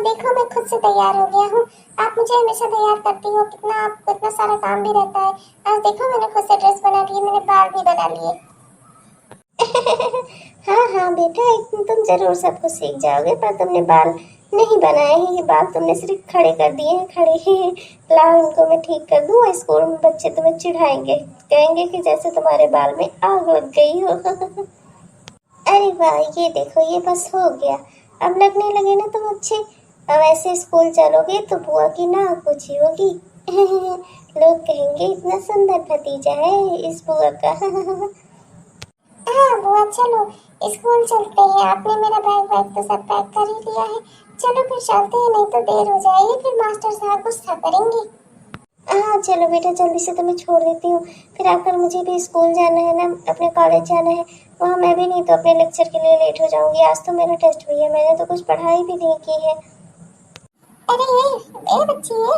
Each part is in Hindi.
देखो मैं खुद से तैयार हो गया हूँ। आप मुझे हमेशा तैयार करती हो, कितना आपको इतना सारा काम भी रहता है। आज देखो मैंने खुद से ड्रेस बना ली है, मैंने बाल भी बना लिए। हाँ हाँ बेटा, एक दिन तुम जरूर सब कुछ सीख जाओगे, पर तुमने बाल नहीं बनाए हैं। ये बाल तुमने सिर्फ खड़े कर दिए हैं, खड़े ही। लाओ इनको मैं ठीक कर दूँ। स्कूल में बच्चे तुम्हें चिढ़ाएंगे, कहेंगे कि जैसे तुम्हारे बाल में आग लग गई हो। अरे वाह, ये देखो ये बस हो गया। अब लगने लगे ना तुम अच्छे। अब ऐसे स्कूल चलोगे तो बुआ की नाक ऊंची होगी। लोग कहेंगे इतना सुंदर भतीजा है इस बुआ का। हाँ बुआ चलो, स्कूल चलते हैं। आपने मेरा बैग वैग तो सब पैक कर ही लिया है। चलो फिर चलते हैं, नहीं तो देर हो जाएगी, फिर मास्टर साहब गुस्सा करेंगे। हाँ चलो बेटा, जल्दी से तुम्हें छोड़ देती हूँ। फिर आकर मुझे भी स्कूल जाना है ना, अपने कॉलेज जाना है। वहाँ मैं भी नहीं तो अपने लेक्चर के लिए लेट हो जाऊंगी। आज तो मेरा टेस्ट भी है, मैंने तो कुछ पढ़ाई भी नहीं की है। अरे ए बच्ची ये,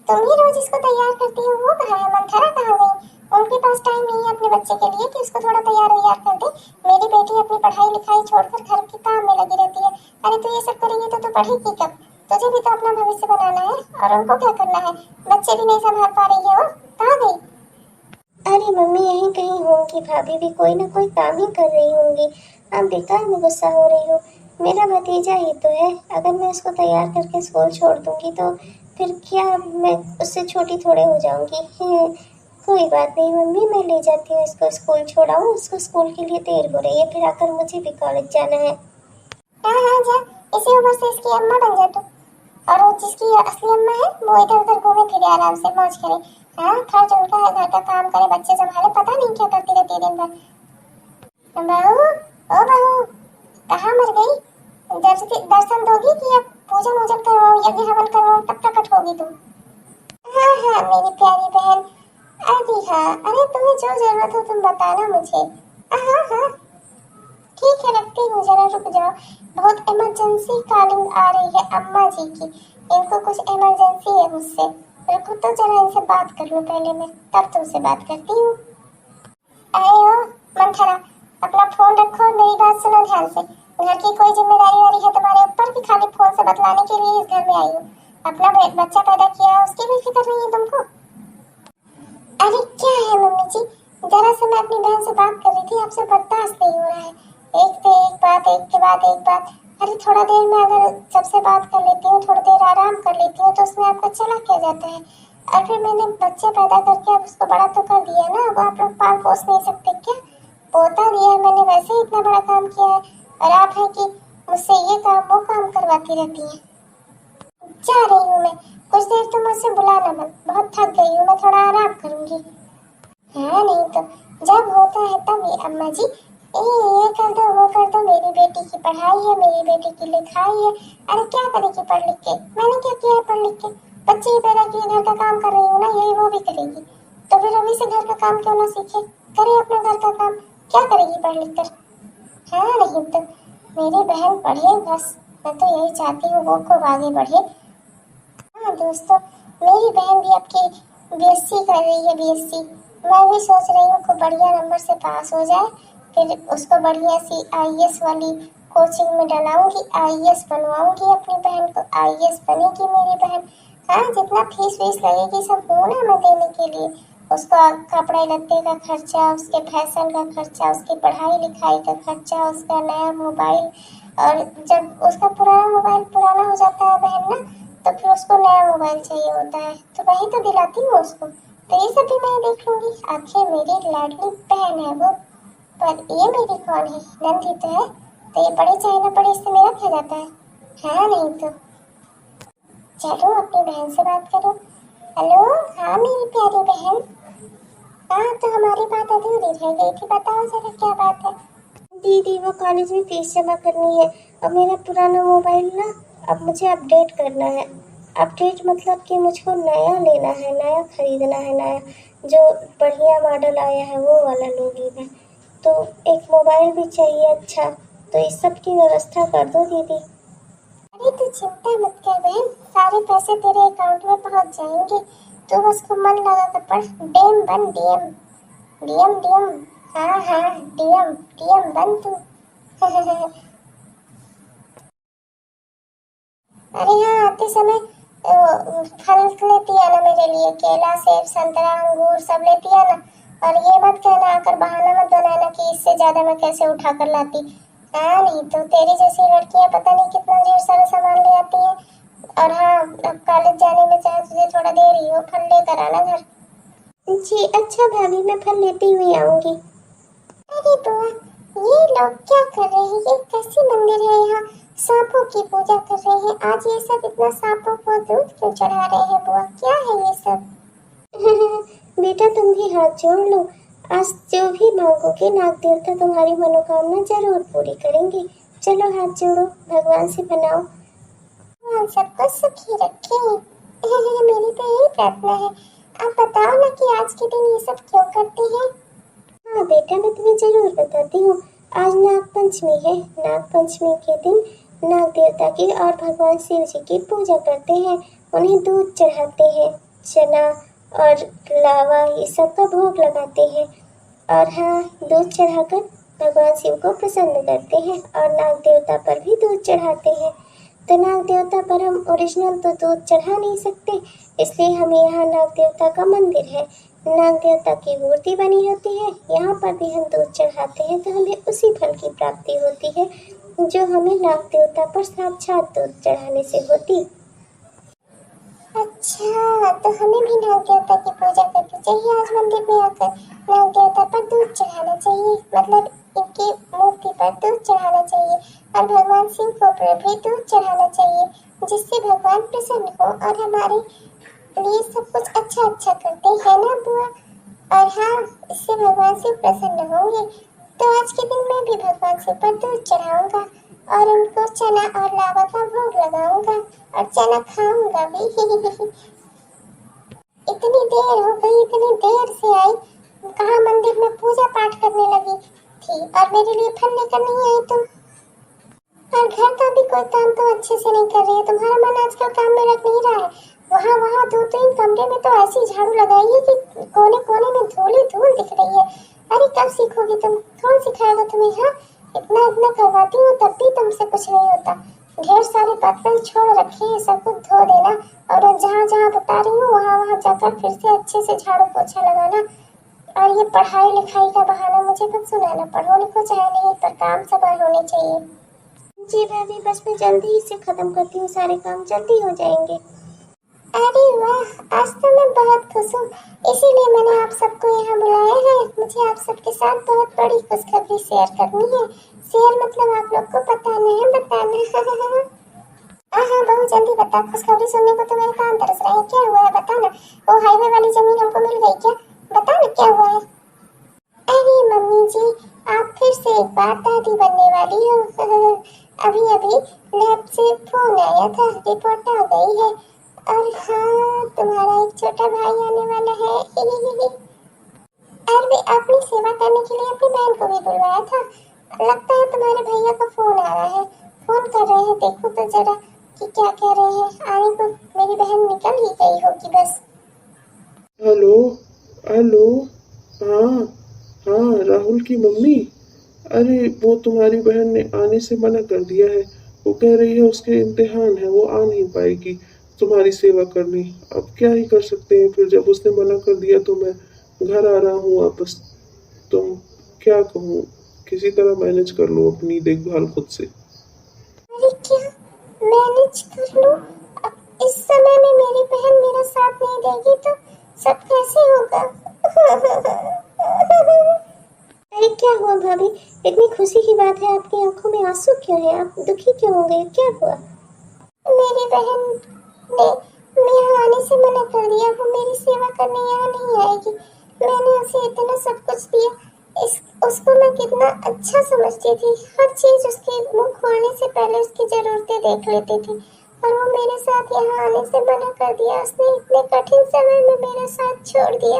तुम ही रोज इसको तैयार करती हो। वो कहाँ है, मंथरा कहाँ गई? उनके पास टाइम नहीं है अपने बच्चे के लिए कि उसको थोड़ा तैयार वैयार कर दे। मेरी बेटी अपनी पढ़ाई लिखाई छोड़कर घर के काम में लगी रहती है। अरे तू ये सब करेंगे तो तू पढ़ेगी कब? तुझे भी तो अपना भविष्य बनाना है, और उनको क्या करना है? बच्चे भी नहीं संभाल पा रही है वो, कहाँ गई? अरे मम्मी यहीं कहीं होंगी, भाभी भी कोई ना कोई काम ही कर रही होंगी। आप बेकार में गुस्सा हो रही हो। मेरा भतीजा ही तो है, अगर मैं उसको तैयार करके स्कूल छोड़ दूंगी तो फिर क्या मैं उससे छोटी थोड़े हो जाऊंगी? कोई बात नहीं मम्मी, मैं ले जाती हूँ इसको स्कूल, छोड़ाऊँ उसको स्कूल के लिए। देर हो रही है, फिर आकर मुझे भी कॉलेज जाना है। हाँ हाँ जा, इसी उम्र से इसकी अम्मा बन जा तू। और वो जिसकी असली अम्मा है वो इधर उधर घूमे फिरे, आराम से मौज करे। हाँ खर्च उनका है, घर का काम करे, बच्चे संभाले, पता नहीं क्या करती रहती है दिन भर। बहू, ओ बहू, कहाँ मर गई? दर्शन दोगी कि अब पूजन वूजन करवाऊं, यज्ञ हवन करवाऊं, तब प्रकट होगी तुम? हाँ हाँ मेरी प्यारी बहन। अरे हाँ, अरे तुम्हें जो जरूरत हो तुम बताना मुझे। हाँ हाँ ठीक है, रखती हूँ, जरा रुक जाओ। बहुत इमरजेंसी कॉलिंग आ रही है अम्मा जी की। इनको कुछ इमरजेंसी है मुझसे। रुको तो जरा इनसे बात कर लूँ पहले मैं, तब तुमसे बात करती हूँ। अरे ओ मंथरा, अपना फोन रखो, मेरी बात सुनो ध्यान से। घर की कोई जिम्मेदारी वारी है तुम्हारे ऊपर कि खाली फोन से बतलाने के लिए इस घर में आई हूँ? अपना बच्चा पैदा किया है, उसकी भी फिक्र नहीं है तुमको? अरे क्या है मम्मी जी, जरा से मैं अपनी बहन से बात कर रही थी, आपसे बर्दाश्त नहीं हो रहा है। एक से एक बात, एक के बाद एक बात। अरे थोड़ा देर में अगर सबसे बात कर लेती हूँ, थोड़ी देर आराम कर लेती हूँ, तो उसमें आपका चला क्या जाता है? और फिर मैंने बच्चे पैदा करके अब उसको बड़ा तो कर दिया ना, अब आप लोग पाल पोस नहीं सकते क्या? पोता दिया है मैंने, वैसे ही इतना बड़ा काम किया है। और आप है कि मुझसे ये काम वो काम करवाती रहती है। जा रही हूँ मैं, कुछ देर तुम मुझसे बुलाना मत, बहुत थक गई हूँ, मैं थोड़ा आराम करूंगी। हाँ नहीं तो जब होता है तब ये अम्मा जी, ये कर दो वो कर दो, मेरी बेटी की पढ़ाई है, मेरी बेटी की लिखाई है। अरे क्या करेगी पढ़ लिख के? मैंने क्या किया है पढ़ लिख के? बच्चे ही पैदा किए, घर का काम कर रही हूँ ना, यही वो भी करेगी। तो फिर अभी से घर का काम क्यों ना सीखे? करे अपना घर का काम, क्या करेगी पढ़ लिख कर? हाँ नहीं तो मेरी बहन पढ़े बस, मैं तो यही चाहती हूँ वो खूब आगे बढ़े। हाँ दोस्तों, मेरी बहन भी आपकी बीएससी कर रही है, बीएससी। मैं भी सोच रही हूँ खूब बढ़िया नंबर से पास हो जाए, फिर उसको बढ़िया सी आईएएस वाली कोचिंग में डलाऊंगी, आईएएस बनवाऊंगी अपनी बहन को, आईएएस बनेगी मेरी बहन। हाँ जितना फीस वीस लगेगी सब हूँ ना मैं देने के लिए। उसका कपड़े लत्ते का खर्चा, उसके फैशन का खर्चा, उसकी पढ़ाई लिखाई का खर्चा, उसका नया मोबाइल। और जब उसका पुराना मोबाइल पुराना हो जाता है बहन ना, तो फिर उसको नया मोबाइल चाहिए होता है, तो वही तो दिलाती हूँ उसको। तो ये सब भी मैं देख लूंगी, आखिर मेरी लाडली बहन है वो। पर ये मेरी कौन है, नंदी तो है, तो ये बड़े चाहे ना बड़े, इससे मेरा क्या जाता है? हाँ नहीं तो चलो अपनी बहन से बात करो। हेलो, हाँ मेरी प्यारी बहन। हाँ तो हमारी बात अधूरी रह गई थी, बताओ जरा क्या बात है? दीदी वो कॉलेज में फीस जमा करनी है, और मेरा पुराना मोबाइल ना अब मुझे अपडेट करना है। अपडेट मतलब कि मुझको नया लेना है, नया खरीदना है, नया जो बढ़िया मॉडल आया है वो वाला लूँगी मैं। तो एक मोबाइल भी चाहिए अच्छा, तो इस सब की व्यवस्था कर दो दीदी। अरे तू चिंता मत कर बहन, सारे पैसे तेरे अकाउंट में पहुंच जाएंगे। तू बस खूब मन लगा कर पढ़, डीएम बन डीएम, डीएम डीएम। हाँ हाँ डीएम डीएम बन तू। अरे हाँ, आते समय फल लेती आना मेरे लिए, केला सेब संतरा अंगूर सब लेती आना। और ये मत कहना, आकर बहाना मत बनाना कि इससे ज्यादा मैं कैसे उठा कर लाती। हाँ, नहीं तो तेरी जैसी लड़कियां पता नहीं कितना ढेर सारा सामान ले आती है। और हाँ, अब कॉलेज जाने में चाहे तुझे थोड़ा देर ही हो, फल लेकर आना घर। जी अच्छा भाभी, मैं फल लेती हुई आऊंगी। अरे बुआ, ये लोग क्या कर रहे हैं? ये कैसी मंदिर है यहाँ? सांपों की पूजा कर रहे हैं। आज ये सब इतना सांपों को दूध क्यों चढ़ा रहे हैं बुआ? क्या है ये सब? बेटा तुम भी हाथ जोड़ लो। आज जो भी मांगोगे नाग देवता तुम्हारी मनोकामना जरूर पूरी करेंगे। चलो हाथ जोड़ो, भगवान से बनाओ। भगवान सबको सुखी रखे। मेरी तो यही प्रार्थना है। आप बताओ ना कि आज के दिन ये सब क्यों करते हैं? हाँ बेटा, मैं तुम्हें जरूर बताती हूँ। आज नाग पंचमी है। नाग पंचमी के दिन नाग देवता की और भगवान शिव जी की पूजा करते हैं। उन्हें दूध चढ़ाते हैं, चना और लावा ये सब का भोग लगाते हैं। और हाँ, दूध चढ़ाकर भगवान शिव को प्रसन्न करते हैं और नाग देवता पर भी दूध चढ़ाते हैं। तो नाग देवता पर हम ओरिजिनल तो दूध चढ़ा नहीं सकते, इसलिए हमें यहाँ नाग देवता का मंदिर है, नाग देवता की मूर्ति बनी होती है। यहाँ पर भी हम दूध चढ़ाते हैं तो हमें उसी फल की प्राप्ति होती है जो हमें नाग देवता पर साक्षात दूध चढ़ाने से होती। अच्छा, तो हमें भी नाग देवता की पूजा करनी चाहिए। आज मंदिर में आकर नाग देवता पर दूध चढ़ाना चाहिए, मतलब इनकी मूर्ति पर दूध चढ़ाना चाहिए। और भगवान शिव को भी दूध चढ़ाना चाहिए, जिससे भगवान प्रसन्न हो और हमारे लिए सब कुछ अच्छा अच्छा करते हैं ना बुआ। और हाँ, इससे भगवान शिव प्रसन्न होंगे। तो आज के दिन मैं भी भगवान शिव पर दूध चढ़ाऊंगा और उनको चना और लावा का भोग लगाऊंगा और चना खाऊंगा भी। इतनी देर हो गई, इतनी देर से आई, कहाँ मंदिर में पूजा पाठ करने लगी थी और मेरे लिए फल लेकर नहीं आई तुम। और घर का भी कोई काम तो अच्छे से नहीं कर रही है। तुम्हारा मन आजकल काम में लग नहीं रहा है। वहाँ वहाँ दो तीन कमरे में तो ऐसी झाड़ू लगाई है कि कोने कोने में धूल ही धूल दिख रही है। अरे कब सीखोगी तुम? कौन सिखाएगा तुम्हें? हाँ, इतना इतना करवाती हूँ तब भी तुमसे कुछ नहीं होता। ढेर सारे बर्तन छोड़ रखे हैं, सब कुछ धो देना और जहाँ जहाँ बता रही हूँ वहाँ वहाँ जाकर फिर से अच्छे से झाड़ू पोछा लगाना। और ये पढ़ाई लिखाई का बहाना मुझे मत सुनाना। पढ़ो लिखो चाहे नहीं, पर काम सब होने चाहिए। जी भाभी, बस मैं जल्दी ही से खत्म करती हूँ, सारे काम जल्दी हो जाएंगे। अरे वाह, आज तो मैं बहुत खुश हूँ, इसीलिए मैंने आप सबको यहाँ बुलाया है। मुझे आप सबके साथ बहुत बड़ी खुशखबरी शेयर करनी है। शेयर मतलब आप लोग को बताना है, बताना। हाँ, बहुत जल्दी बता। खुशखबरी सुनने को तो मेरे कान तरस रहे हैं। क्या हुआ है बताना। वो हाईवे वाली जमीन हमको मिल गई क्या? बताना क्या हुआ है। अरे मम्मी जी, आप फिर से एक बार दादी बनने वाली हो। अभी अभी लैब से फोन आया था, रिपोर्ट आ गई है। और हाँ, तुम्हारा एक छोटा भाई आने वाला है। और वे अपनी सेवा करने के लिए अपनी बहन को भी बुलवाया था। लगता है तुम्हारे भैया का फोन आ रहा है। फोन कर रहे हैं, देखो तो जरा कि क्या कह रहे हैं। आने को मेरी बहन निकल ही गई होगी बस। Hello hello. हाँ हाँ, राहुल की मम्मी। अरे वो तुम्हारी बहन ने आने से मना कर दिया है। वो कह रही है उसके इम्तिहान है, वो आ नहीं पाएगी तुम्हारी सेवा करने। अब क्या ही कर सकते हैं, फिर जब उसने मना कर दिया तो मैं घर आ रहा हूँ वापस। तुम क्या कहूँ, किसी तरह मैनेज कर लो अपनी देखभाल खुद से। अरे क्या मैनेज कर लूं? अब इस समय में मेरी बहन मेरा साथ नहीं देगी तो सब कैसे होगा? अरे क्या हुआ भाभी, इतनी खुशी की बात है, आपकी आंखों में आंसू क्यों है? आप दुखी क्यों हो गए? क्या हुआ? मेरी बहन ने यहाँ आने से मना कर दिया। वो मेरी सेवा करने यहाँ नहीं आएगी। मैंने उसे इतना सब कुछ दिया, उसको मैं कितना अच्छा समझती थी। हर चीज उसके मुंह खोलने से पहले उसकी जरूरतें देख लेती थी। और वो मेरे साथ यहाँ आने से मना कर दिया। उसने इतने कठिन समय में मेरा साथ छोड़ दिया।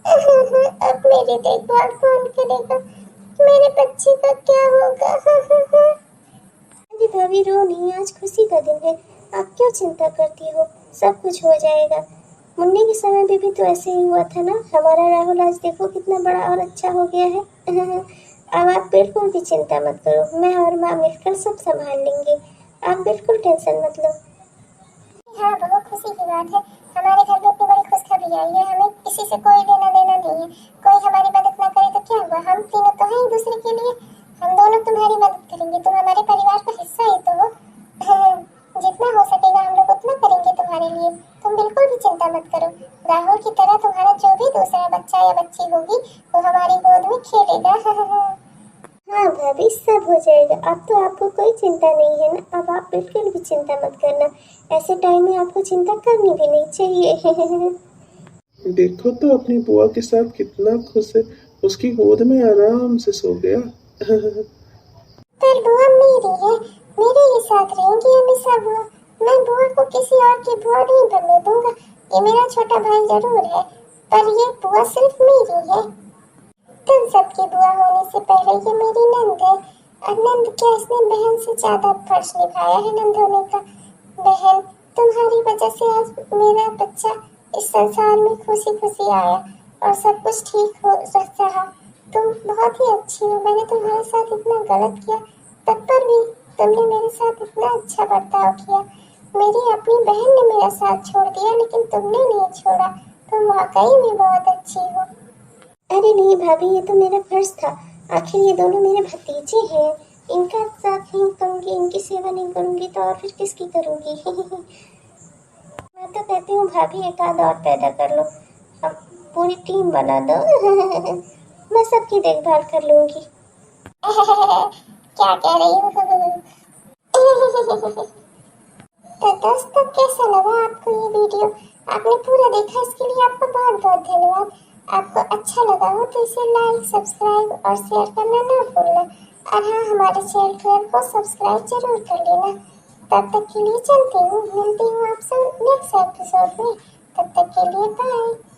अब मेरी देखभाल कौन करेगा? मेरे बच्चे का क्या होगा? अरे भाभी रो नहीं, आज खुशी का दिन है। आप क्यों चिंता करती हो? सब कुछ हो जाएगा। मुन्ने के समय में भी तो ऐसे ही हुआ था ना। हमारा राहुल आज देखो कितना बड़ा और अच्छा हो गया है। अब आप बिल्कुल भी चिंता मत करो, मैं और माँ मिलकर सब संभाल लेंगे। आप बिल्कुल टेंशन मत लो। हाँ, बहुत खुशी की बात है। हमारे घर में इतनी बड़ी खुशखबरी आई है, हमें किसी से कोई लेना देना नहीं है। कोई हमारी मदद ना करे तो क्या हुआ, हम तीनों तो हैं एक दूसरे के लिए। हम दोनों तुम्हारी मदद करेंगे, तुम हमारे परिवार का हिस्सा ही तो हो। जितना हो सकेगा हम लोग उतना करेंगे तुम्हारे लिए। तुम बिल्कुल भी चिंता मत करो। राहुल की तरह तुम्हारा जो भी दूसरा बच्चा या बच्ची होगी वो हमारी गोद में खेलेगा। हाँ भाभी, सब हो जाएगा। अब तो आपको कोई चिंता नहीं है ना। अब आप बिल्कुल भी चिंता मत करना। ऐसे टाइम में आपको चिंता करनी भी नहीं चाहिए। देखो तो अपनी बुआ के साथ कितना खुश है, उसकी गोद में आराम से सो गया। पर बुआ मेरी है, मेरे ही साथ रहेंगी हमेशा बुआ। मैं बुआ को किसी और की बुआ नहीं बनने दूंगा। ये मेरा छोटा भाई जरूर है, पर ये बुआ सिर्फ मेरी है। तुम सबकी बुआ होने से पहले ये मेरी नंद है। और नंद क्या, इसने बहन से ज्यादा फर्ज निभाया है नंद होने का। बहन, तुम्हारी वजह से आज मेरा बच्चा इस संसार में खुशी खुशी आया और सब कुछ ठीक हो रहा। तुम बहुत ही अच्छी हो। मैंने तुम्हारे साथ इतना गलत किया, तब पर भी तुमने मेरे साथ इतना अच्छा बर्ताव किया। मेरी अपनी बहन ने मेरा साथ छोड़ दिया, लेकिन तुमने नहीं छोड़ा। तुम वाकई में बहुत अच्छी हो। अरे नहीं भाभी, ये तो मेरा फर्ज था। आखिर ये दोनों मेरे भतीजे हैं। इनका साथ नहीं करूंगी, इनकी सेवा नहीं करूंगी तो और फिर किसकी करूंगी। मैं तो कहती हूँ भाभी, एक आध और पैदा कर लो, अब पूरी टीम बना दो। मैं सबकी देखभाल कर लूंगी। क्या कह रही हो? तो दोस्तों, कैसा लगा आपको ये वीडियो? आपने पूरा देखा, इसके लिए आपका बहुत बहुत धन्यवाद। आपको अच्छा लगा हो तो इसे लाइक, सब्सक्राइब और शेयर करना ना भूलना। और हाँ, हमारे चैनल को सब्सक्राइब जरूर कर लेना। तब तक के लिए चलती हूँ, मिलती हूँ आपसे नेक्स्ट एपिसोड में। तब तक के लिए बाय।